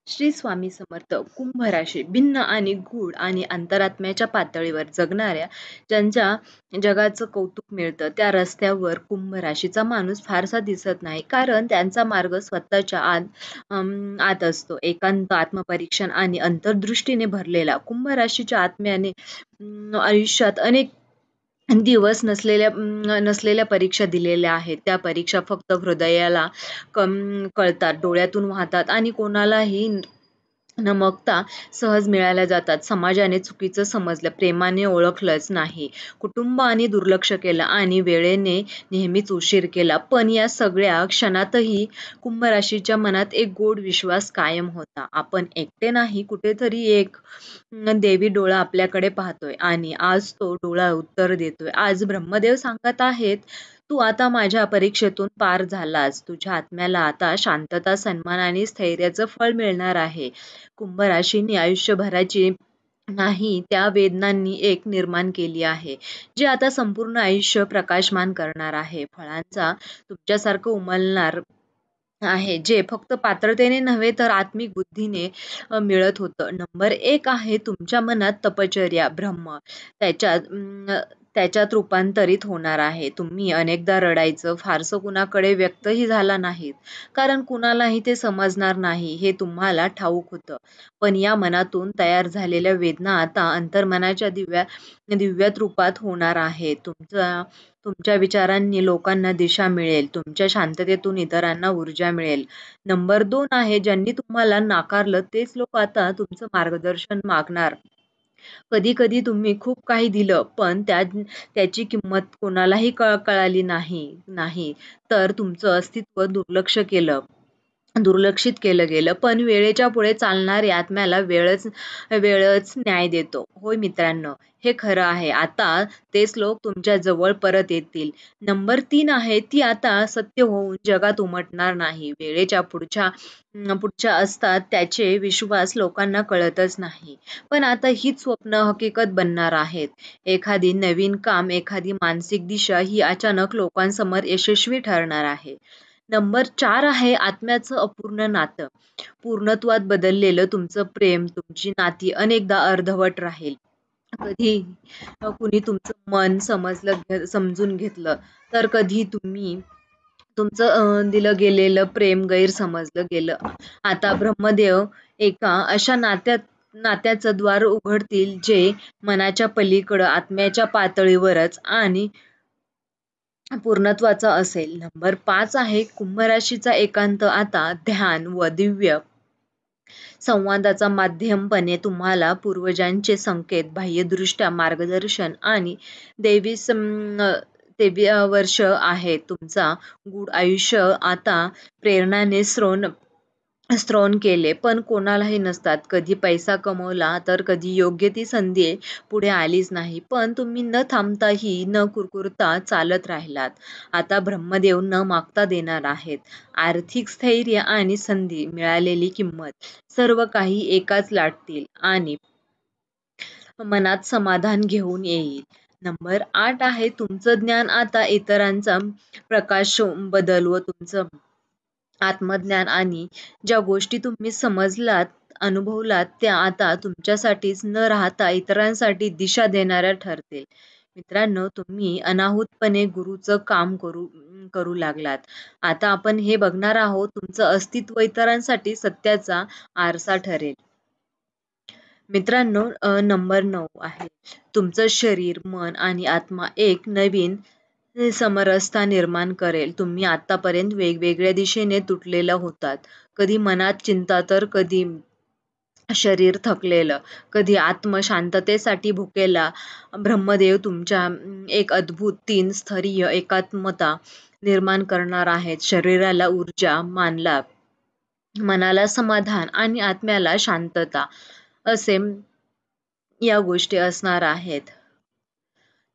श्री स्वामी समर्थ. कुंभ राशी भिन्न आणि गूढ आणि अंतरात्म्याच्या पातळीवर जगणाऱ्या ज्यांच्या जगाचं कौतुक मिळतं त्या रस्त्यावर कुंभ राशीचा माणूस फारसा दिसत नाही, कारण त्यांचा मार्ग स्वतःच्या आत असतो. एकांत, आत्मपरीक्षण आणि अंतर्दृष्टीने भरलेला कुंभ राशीच्या आत्म्याने आयुष्यात अनेक दिवस नसलेल्या परीक्षा दिलेल्या आहेत. त्या परीक्षा फक्त हृदयाला कळतात, डोळ्यातून वाहतात आणि कोणालाही न मगता सहज मिळाल्या जातात. समाजाने चुकीचं समजलं, प्रेमाने ओळखलंच नाही, कुटुंबाने दुर्लक्ष केलं आणि वेळेने नेहमीच उशीर केला. पण या सगळ्या क्षणातही कुंभ राशीच्या मनात एक गोड विश्वास कायम होता. आपण एकटे नाही, कुठेतरी एक देवी डोळा आपल्याकडे पाहतोय आणि आज तो डोळा उत्तर देतोय. आज ब्रह्मदेव सांगत आहेत, तू आता माझ्या परीक्षेतून पार झालास. तुझ्या आत्म्याला आता शांतता, सन्मान आणि स्थैर्याचं फळ मिळणार आहे. कुंभ राशीने आयुष्यभराची नाही त्या वेदनांनी एक निर्माण केली आहे, जे आता संपूर्ण आयुष्य प्रकाशमान करणार आहे. फळांचा तुमच्यासारखं उमलणार आहे, जे फक्त पात्रतेने नव्हे तर आत्मिक बुद्धीने मिळत होतं. नंबर एक आहे तुमच्या मनात तपश्चर्या, ब्रह्म त्याच्यात रूपांतरित होणार आहे. तुम्ही अनेकदा रडायचं फारसं कुणाकडे व्यक्तही झाला नाहीत, कारण कुणालाही ते समजणार नाही हे तुम्हाला ठाऊक होतं. पण या मनातून तयार झालेल्या वेदना आता अंतर्मनाच्या दिव्यात रूपात होणार आहे. तुमच्या विचारांनी लोकांना दिशा मिळेल, तुमच्या शांततेतून इतरांना ऊर्जा मिळेल. नंबर 2 आहे, ज्यांनी तुम्हाला नाकारलं तेच लोक आता तुमचं मार्गदर्शन मागणार. कधी कधी तुम्ही खूप काही दिलं, पण त्याची किंमत कोणालाही कळाली नाही तर तुमचं अस्तित्व दुर्लक्षित केलं गेलं. पण वेळेच्या पुढे चालणाऱ्या आत्म्याला वेळच न्याय देतो. होय मित्रांनो, हे खरं आहे. आता तेच लोक तुमच्या जवळ परत येतील. नंबर 3 आहे, ती आता सत्य होऊन जगात उमटणार नाही. वेळेच्या पुढच्या असतात त्याचे विश्वास लोकांना कळतच नाही, पण आता हीच स्वप्न हकीकत बनणार आहेत. एखादी नवीन काम, एखादी मानसिक दिशा ही अचानक लोकांसमोर यशस्वी ठरणार आहे. नंबर 4 आहे, आत्म्याचं अपूर्ण नातं. पूर्णत्वात बदललेलं तुमचं प्रेम, तुमची नाती अनेकदा अर्धवट राहील. कधी कुणी तुमचं मन समजून घेतलं, तर कधी तुमचं दिलं गेलेलं प्रेम गैरसमजलं गेलं. आता ब्रह्मदेव एका अशा नात्याचं द्वार उघडतील, जे मनाच्या पलीकडं आत्म्याच्या पातळीवरच आणि पूर्णत्वाचा असेल. नंबर 5 आहे, कुंभ राशीचा एकांत आता ध्यान व दिव्य संवादाचा माध्यमपणे तुम्हाला पूर्वजांचे संकेत, बाह्यदृष्ट्या मार्गदर्शन आणि दैवी वर्ष आहे. तुमचा गूढ आयुष्य आता प्रेरणाने स्त्रोन केले, पण कोणालाही नसतात. कधी पैसा कमवला, तर कधी योग्य ती संधी पुढे आलीच नाही. पण तुम्ही न थांबताही न कुरकुरता चालत राहिलात. आता ब्रह्मदेव न मागता देणार आहेत. आर्थिक स्थैर्य आणि संधी मिळालेली किंमत सर्व काही एकाच लाटतील आणि मनात समाधान घेऊन येईल. नंबर 8 आहे, तुमचं ज्ञान आता इतरांचा प्रकाश बदल व तुमचं आत्मज्ञान आणि ज्या गोष्टी तुम्ही समजलात, अनुभवलात, त्या आता तुमच्यासाठीच न राहता इतरांसाठी दिशा देणाऱ्या ठरतील. मित्रांनो, तुम्ही अनाहूतपणे गुरुचं काम करू लागलात. आता आपण हे बघणार आहोत, तुमचं अस्तित्व इतरांसाठी सत्याचा आरसा ठरेल. मित्रांनो, नंबर 9 आहे, तुमचं शरीर, मन आणि आत्मा एक नवीन समरसता निर्माण करेल. तुम्ही आतापर्यंत वेगवेगळ्या दिशेने तुटलेला होतात. कधी मनात चिंता, तर कधी शरीर थकलेलं, कधी आत्मशांततेसाठी भुकेला. ब्रह्मदेव तुमच्या एक अद्भुत 3 स्तरीय एकात्मता निर्माण करणार आहेत. शरीराला ऊर्जा, मनाला समाधान आणि आत्म्याला शांतता, असे या गोष्टी असणार आहेत.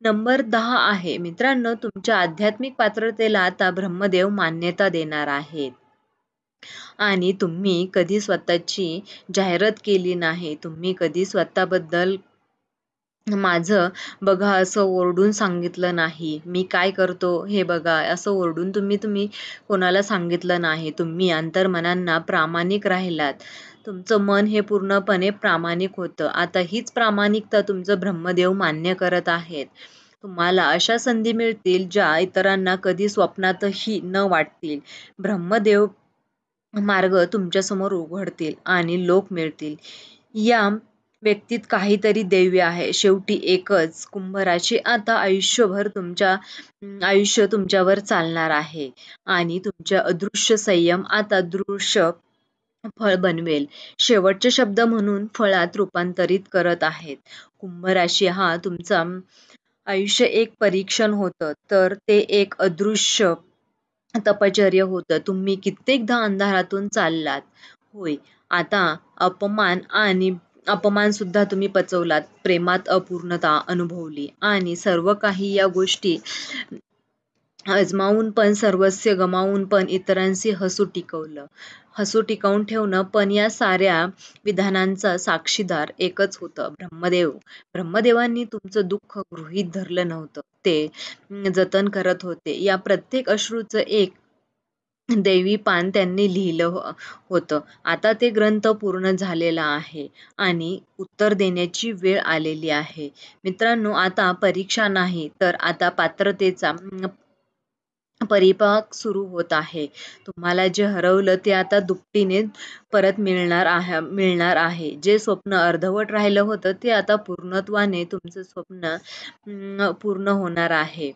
नंबर 10 आहे, मित्रांनो, तुमच्या आध्यात्मिक पात्रतेला आता ब्रह्मदेव मान्यता देणार आहेत आणि तुम्ही कधी स्वतःची जाहिरात केली नाही. तुम्ही कधी स्वतःबद्दल माझं बघा असं ओरडून सांगितलं नाही. मी काय करतो हे बघा असं ओरडून तुम्ही तुम्ही कोणाला सांगितलं नाही. तुम्ही अंतर्मनांना प्रामाणिक राहिलात. तुमचं मन हे पूर्णपणे प्रामाणिक होतं. आता हीच प्रामाणिकता तुमचं ब्रह्मदेव मान्य करत आहेत. तुम्हाला अशा संधी मिळतील ज्या इतरांना कधी स्वप्नातही न वाटतील. ब्रह्मदेव मार्ग तुमच्यासमोर उघडतील आणि लोक मिळतील. या व्यक्तीत काहीतरी दैवी आहे. शेवटी एकच कुंभ राशी आता आयुष्य तुमच्यावर चालणार आहे आणि तुमच्या अदृश्य संयम आता दृश्य फळ बनवेल. शेवटचे शब्द म्हणून फळात रूपांतरित करत आहेत. कुंभ राशी हा तुमचा आयुष्य एक परीक्षण होतं, तर ते एक अदृश्य तपश्चर्या होतं. तुम्ही कित्येकदा अंधारातून चाललात. होय, आता अपमान आणि अपमान सुद्धा तुम्ही पचवलात. प्रेमात अपूर्णता अनुभवली आणि सर्व काही या गोष्टी अजमावून पण सर्वस्व गमावून पण इतरांशी हसू टिकवून ठेवणं. पण या साऱ्या विधानांचा साक्षीदार एकच होतं, ब्रह्मदेवांनी तुमचं दुःख गृहीत धरलं नव्हतं, ते जतन करत होते. या प्रत्येक अश्रूचं एक दैवी पान त्यांनी लिहिलं होतं. आता ते ग्रंथ पूर्ण झालेला आहे आणि उत्तर देण्याची वेळ आलेली आहे. मित्रांनो, आता परीक्षा नाही, तर आता पात्रतेचा परिपाक सुरू होत आहे. तुम्हाला जे हरवलं ते आता दुपटीने परत मिळणार आहे. जे स्वप्न अर्धवट राहिलं होतं ते आता पूर्णत्वाने तुमचं स्वप्न पूर्ण होणार आहे.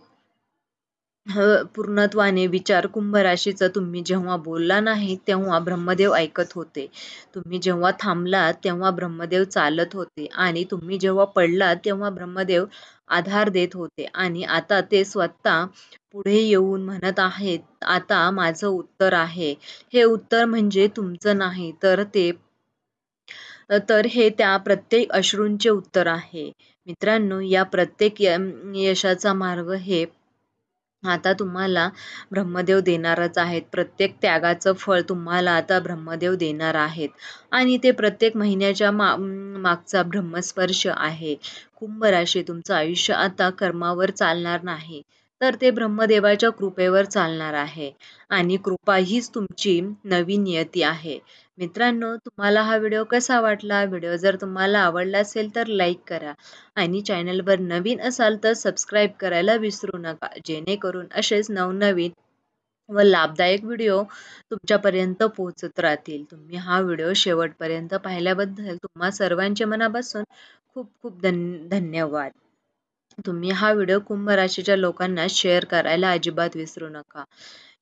पूर्णत्वाने विचार कुंभ राशीचा तुम्ही जेव्हा बोलला नाही तेव्हा ब्रह्मदेव ऐकत होते. तुम्ही जेव्हा थांबलात तेव्हा ब्रह्मदेव चालत होते आणि तुम्ही जेव्हा पडलात तेव्हा ब्रह्मदेव आधार देत होते. आणि आता ते स्वतः पुढे येऊन म्हणत आहेत, आता माझं उत्तर आहे. हे उत्तर म्हणजे तुमचं नाही, तर हे त्या प्रत्येक अश्रूंचे उत्तर आहे. मित्रांनो, या प्रत्येक यशाचा मार्ग हे आता तुम्हाला ब्रह्मदेव देणारच आहेत. प्रत्येक त्यागाचं फळ तुम्हाला आता ब्रह्मदेव देणार आहेत आणि ते प्रत्येक महिन्याच्या मागचा ब्रह्मस्पर्श आहे. कुंभ राशी, तुमचं आयुष्य आता कर्मावर चालणार नाही, तर ते ब्रह्मदेवाच्या कृपेवर चालणार आहे आणि कृपा हीच तुमची नवी नियती आहे. मित्रांनो, तुम्हाला हा व्हिडिओ कसा वाटला? व्हिडिओ जर तुम्हाला आवडला असेल तर लाईक करा आणि चॅनलवर नवीन असाल तर सबस्क्राईब करायला विसरू नका, जेणेकरून असेच नवनवीन व लाभदायक व्हिडिओ तुमच्यापर्यंत पोहोचत राहतील. तुम्ही हा व्हिडिओ शेवटपर्यंत पाहिल्याबद्दल तुम्हा सर्वांचे मनापासून खूप खूप धन्यवाद. तुम्ही हा व्हिडिओ कुंभ राशीच्या लोकांना शेअर करायला अजिबात विसरू नका.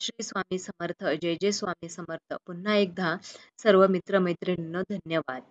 श्री स्वामी समर्थ. जय जय स्वामी समर्थ. पुन्हा एकदा सर्व मित्र मैत्रिणींनो धन्यवाद.